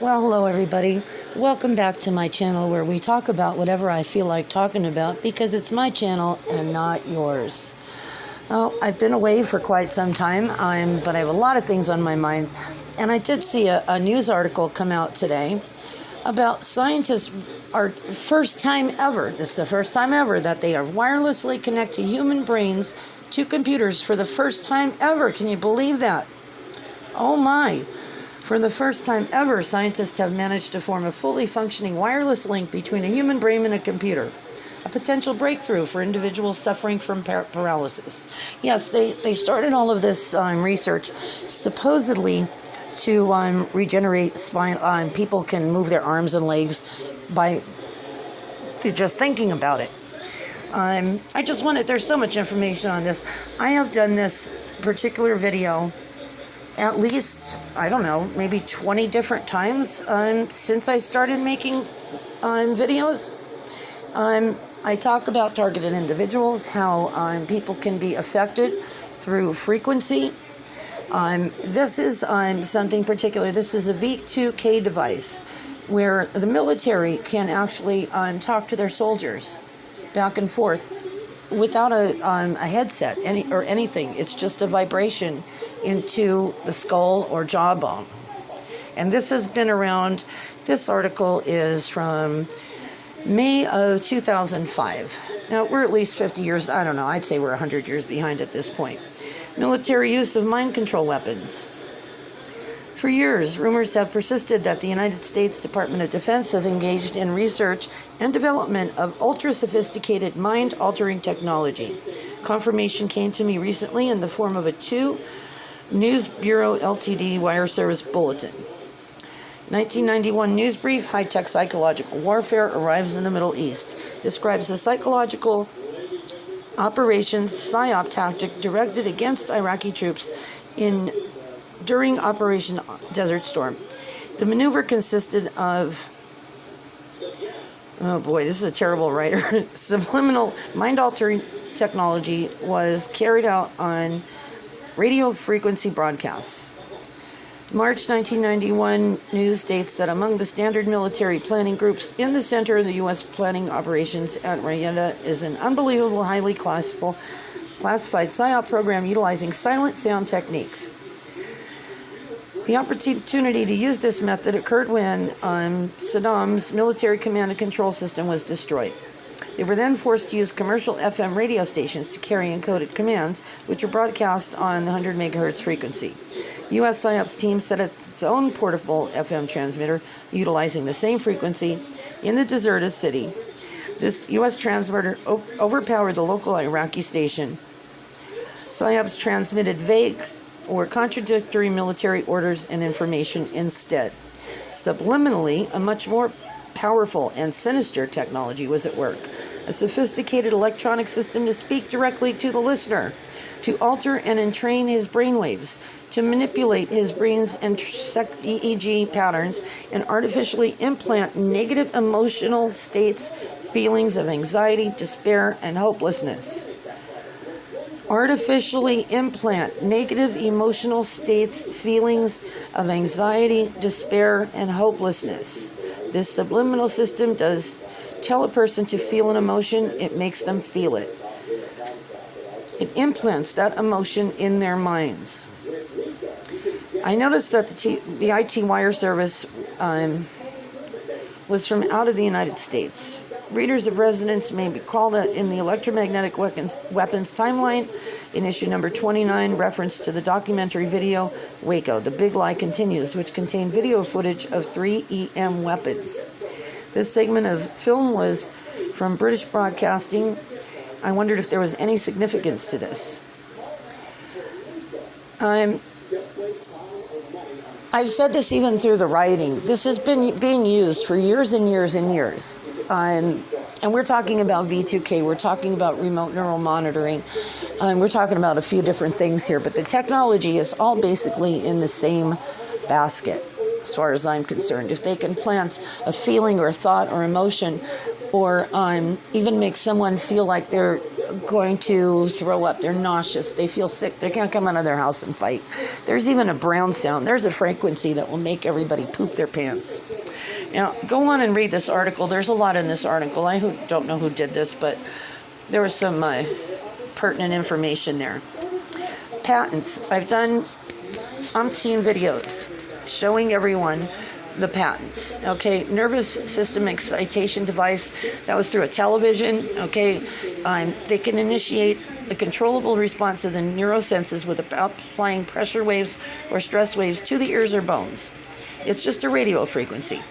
Well, hello everybody. Welcome back to my channel where we talk about whatever I feel like talking about because it's my channel and not yours. Well, I've been away for quite some time, but I have a lot of things on my mind. And I did see a news article come out today about scientists are first time ever, this is the first time ever, that they are wirelessly connect to human brains to computers for the first time ever. Can you believe that? Oh my. For the first time ever, scientists have managed to form a fully functioning wireless link between a human brain and a computer. A potential breakthrough for individuals suffering from paralysis. Yes, they started all of this research supposedly to regenerate spine. People can move their arms and legs by just thinking about it. There's so much information on this. I have done this particular video at least, I don't know, maybe 20 different times since I started making videos. I talk about targeted individuals, how people can be affected through frequency. This is something particular. This is a V2K device where the military can actually talk to their soldiers back and forth without a headset or anything. It's just a vibration into the skull or jawbone. And this has been around, this article is from May of 2005. Now, we're at least 50 years, I don't know, I'd say we're 100 years behind at this point. Military use of mind control weapons. For years, rumors have persisted that the United States Department of Defense has engaged in research and development of ultra-sophisticated mind-altering technology. Confirmation came to me recently in the form of a 2 News Bureau Ltd. Wire Service Bulletin. 1991 news brief, high-tech psychological warfare arrives in the Middle East. Describes the psychological operations PSYOP tactic directed against Iraqi troops during Operation Desert Storm. The maneuver consisted of, oh boy, this is a terrible writer. Subliminal mind-altering technology was carried out on radio frequency broadcasts. March 1991 news states that among the standard military planning groups in the center of the U.S. planning operations at Riyadh is an unbelievable, highly classified PSYOP program utilizing silent sound techniques. The opportunity to use this method occurred when Saddam's military command and control system was destroyed. They were then forced to use commercial FM radio stations to carry encoded commands, which were broadcast on the 100 megahertz frequency. U.S. PSYOP's team set up its own portable FM transmitter utilizing the same frequency in the deserted city. This U.S. transmitter overpowered the local Iraqi station. PSYOPs transmitted vague or contradictory military orders and information instead. Subliminally, a much more powerful and sinister technology was at work. A sophisticated electronic system to speak directly to the listener, to alter and entrain his brainwaves, to manipulate his brain's EEG patterns, and artificially implant negative emotional states, feelings of anxiety, despair, and hopelessness. Artificially implant negative emotional states, feelings of anxiety, despair, and hopelessness. This subliminal system does tell a person to feel an emotion, it makes them feel it. It implants that emotion in their minds. I noticed that the IT wire service was from out of the United States. Readers of Resonance may recall that in the electromagnetic weapons timeline, in issue number 29, reference to the documentary video Waco, The Big Lie Continues, which contained video footage of 3 EM weapons. This segment of film was from British Broadcasting. I wondered if there was any significance to this. I've said this even through the writing. This has been being used for years and years and years. And we're talking about V2K, we're talking about remote neural monitoring, we're talking about a few different things here, but the technology is all basically in the same basket, as far as I'm concerned. If they can plant a feeling or a thought or emotion, or even make someone feel like they're going to throw up. They're nauseous. They feel sick. They can't come out of their house and fight. There's even a brown sound. There's a frequency that will make everybody poop their pants. Now, go on and read this article. There's a lot in this article. I don't know who did this, but there was some pertinent information there. Patents. I've done umpteen videos showing everyone the patents. Okay, nervous system excitation device, that was through a television. Okay, they can initiate a controllable response to the neurosenses with applying pressure waves or stress waves to the ears or bones. It's just a radio frequency.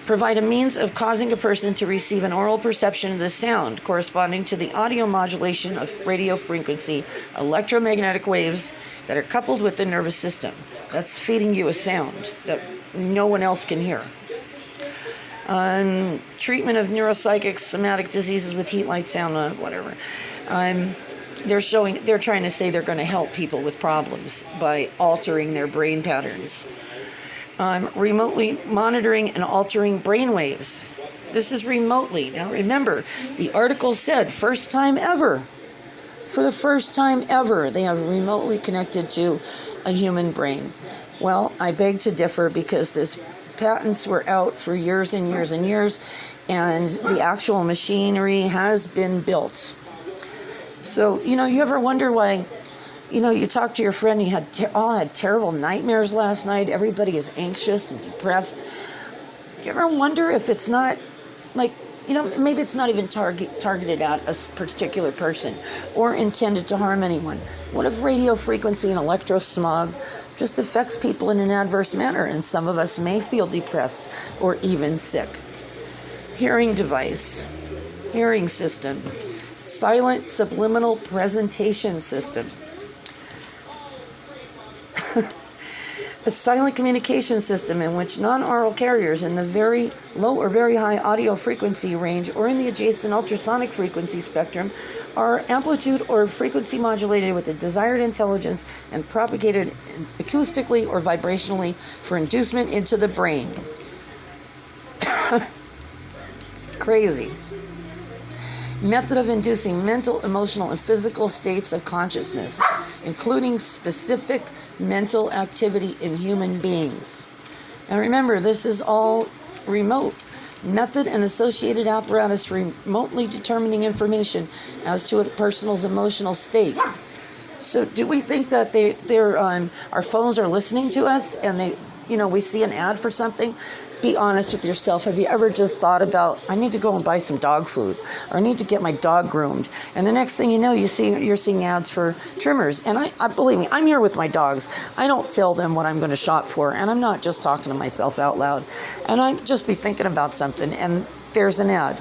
Provide a means of causing a person to receive an oral perception of the sound corresponding to the audio modulation of radio frequency electromagnetic waves that are coupled with the nervous system. That's feeding you a sound that no one else can hear. Treatment of neuropsychic somatic diseases with heat, light, sound, whatever. They're trying to say they're going to help people with problems by altering their brain patterns. Remotely monitoring and altering brain waves. This is remotely. Now remember, the article said first time ever. For the first time ever, they have remotely connected to a human brain. Well, I beg to differ because this patents were out for years and years and years, and the actual machinery has been built. So, you ever wonder why, you talk to your friend, you all had terrible nightmares last night, everybody is anxious and depressed. Do you ever wonder if it's not, maybe it's not even targeted at a particular person or intended to harm anyone? What if radio frequency and electrosmog just affects people in an adverse manner, and some of us may feel depressed or even sick? Hearing device, hearing system, silent subliminal presentation system. A silent communication system in which non-aural carriers in the very low or very high audio frequency range or in the adjacent ultrasonic frequency spectrum are amplitude or frequency modulated with the desired intelligence and propagated acoustically or vibrationally for inducement into the brain. Crazy. Method of inducing mental, emotional, and physical states of consciousness, including specific mental activity in human beings. And remember, this is all remote. Method and associated apparatus remotely determining information as to a person's emotional state. So do we think that our phones are listening to us and we see an ad for something? Be honest with yourself. Have you ever just thought about, I need to go and buy some dog food, or I need to get my dog groomed? And the next thing you know, you're seeing ads for trimmers. And I believe me, I'm here with my dogs. I don't tell them what I'm going to shop for, and I'm not just talking to myself out loud. And I just be thinking about something, and there's an ad.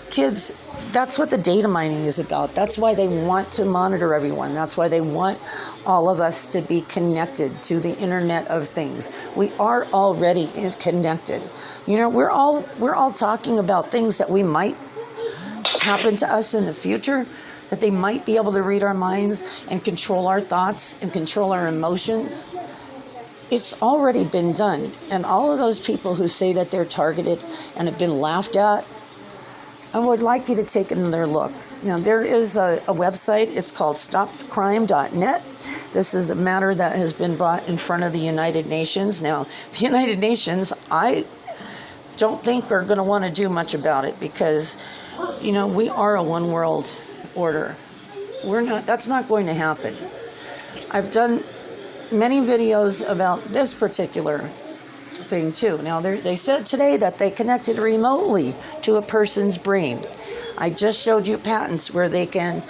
Kids, that's what the data mining is about. That's why they want to monitor everyone. That's why they want all of us to be connected to the Internet of Things. We are already connected. We're all talking about things that we might happen to us in the future, that they might be able to read our minds and control our thoughts and control our emotions. It's already been done. And all of those people who say that they're targeted and have been laughed at, I would like you to take another look. Now, there is a website. It's called stopthecrime.net. This is a matter that has been brought in front of the United Nations. Now, the United Nations, I don't think are going to want to do much about it because, we are a one world order. That's not going to happen. I've done many videos about this particular thing too. Now they said today that they connected remotely to a person's brain. I just showed you patents where they can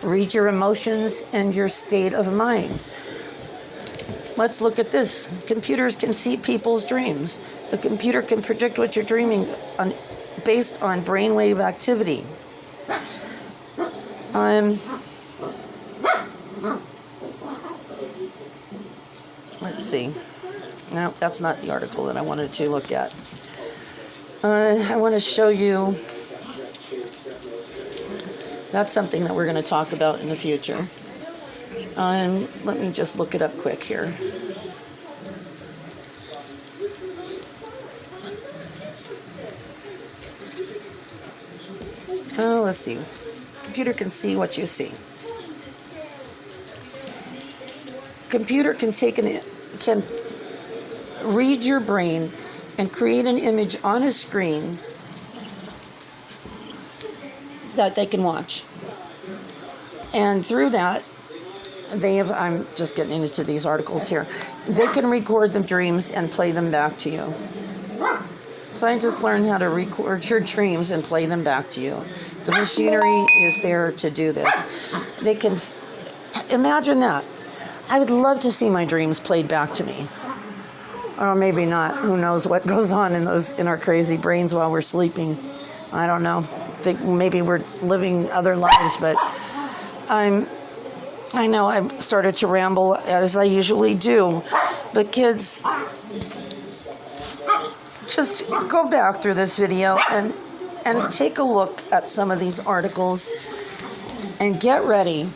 read your emotions and your state of mind. Let's look at this. Computers can see people's dreams. The computer can predict what you're dreaming based on brainwave activity. Let's see. No, that's not the article that I wanted to look at. I want to show you. That's something that we're going to talk about in the future. Let me just look it up quick here. Let's see. Computer can see what you see. Computer can can read your brain and create an image on a screen that they can watch. And through that, I'm just getting into these articles here, they can record the dreams and play them back to you. Scientists learn how to record your dreams and play them back to you. The machinery is there to do this. They can, imagine that. I would love to see my dreams played back to me. Or maybe not. Who knows what goes on in our crazy brains while we're sleeping. I don't know. Think maybe we're living other lives, but I know I started to ramble as I usually do. But kids, just go back through this video and take a look at some of these articles and get ready.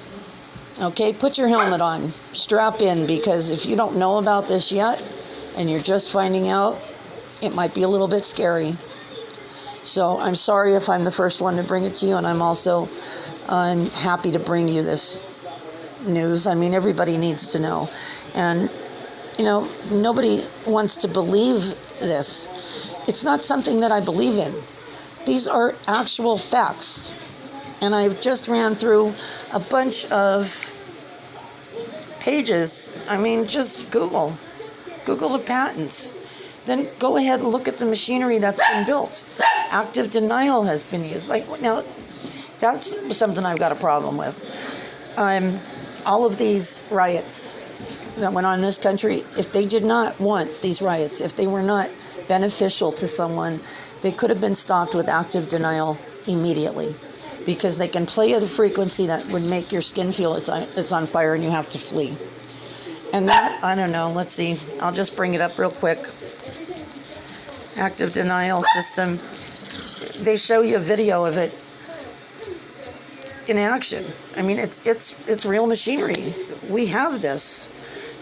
Okay, put your helmet on, strap in, because if you don't know about this yet and you're just finding out, it might be a little bit scary. So I'm sorry if I'm the first one to bring it to you, and I'm happy to bring you this news. I mean, everybody needs to know. And, nobody wants to believe this. It's not something that I believe in. These are actual facts. And I just ran through a bunch of pages. I mean, just Google the patents. Then go ahead and look at the machinery that's been built. Active denial has been used. Now, that's something I've got a problem with. All of these riots that went on in this country, if they did not want these riots, if they were not beneficial to someone, they could have been stopped with active denial immediately, because they can play at a frequency that would make your skin feel it's on fire and you have to flee. And that, I don't know, let's see, I'll just bring it up real quick. Active denial system. They show you a video of it in action. I mean, it's real machinery. We have this.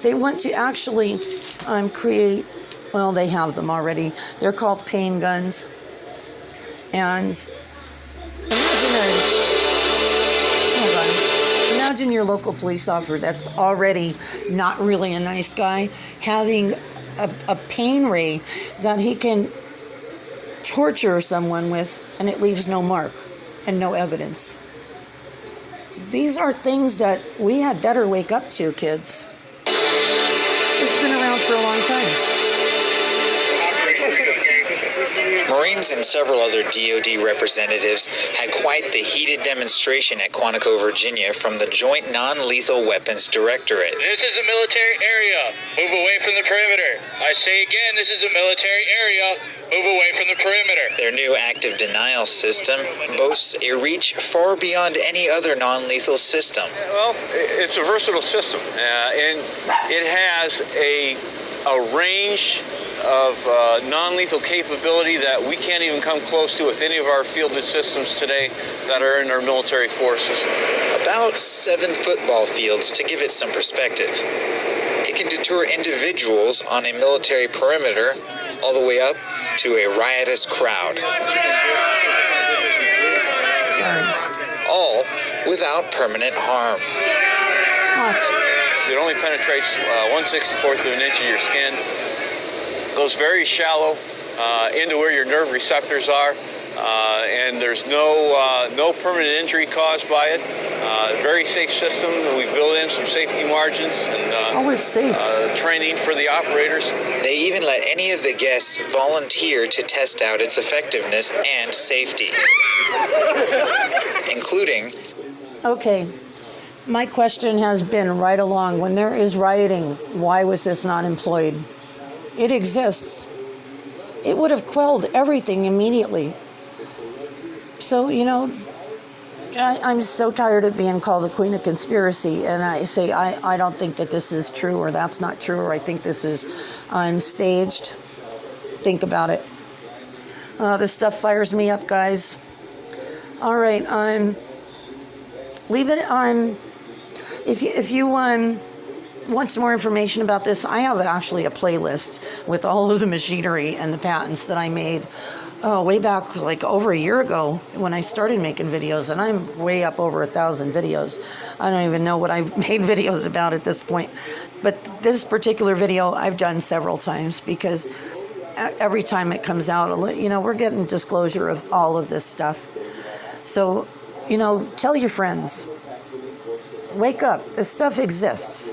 They want to actually create, well, they have them already. They're called pain guns. And imagine your local police officer that's already not really a nice guy having a pain ray that he can torture someone with, and it leaves no mark and no evidence. These are things that we had better wake up to, kids. It's been around for a long time. Marines and several other DoD representatives had quite the heated demonstration at Quantico, Virginia from the Joint Non-Lethal Weapons Directorate. This is a military area. Move away from the perimeter. I say again, this is a military area. Move away from the perimeter. Their new active denial system boasts a reach far beyond any other non-lethal system. Well, it's a versatile system, and it has a range of non-lethal capability that we can't even come close to with any of our fielded systems today that are in our military forces. About 7 football fields to give it some perspective. It can deter individuals on a military perimeter all the way up to a riotous crowd. Sorry. All without permanent harm. It only penetrates 1/64 of an inch of your skin. Goes very shallow into where your nerve receptors are, and there's no permanent injury caused by it. Very safe system. We built in some safety margins and it's safe. Training for the operators. They even let any of the guests volunteer to test out its effectiveness and safety, including... Okay. My question has been right along, when there is rioting, why was this not employed? It exists. It would have quelled everything immediately. So, I'm so tired of being called the queen of conspiracy, and I say I don't think that this is true, or that's not true, or I think this is staged. Think about it. This stuff fires me up, guys. All right, leave it on. If you want some more information about this, I have actually a playlist with all of the machinery and the patents that I made way back like over a year ago when I started making videos, and I'm way up over 1,000 videos. I don't even know what I've made videos about at this point. But this particular video I've done several times because every time it comes out, we're getting disclosure of all of this stuff. So, tell your friends. Wake up. This stuff exists.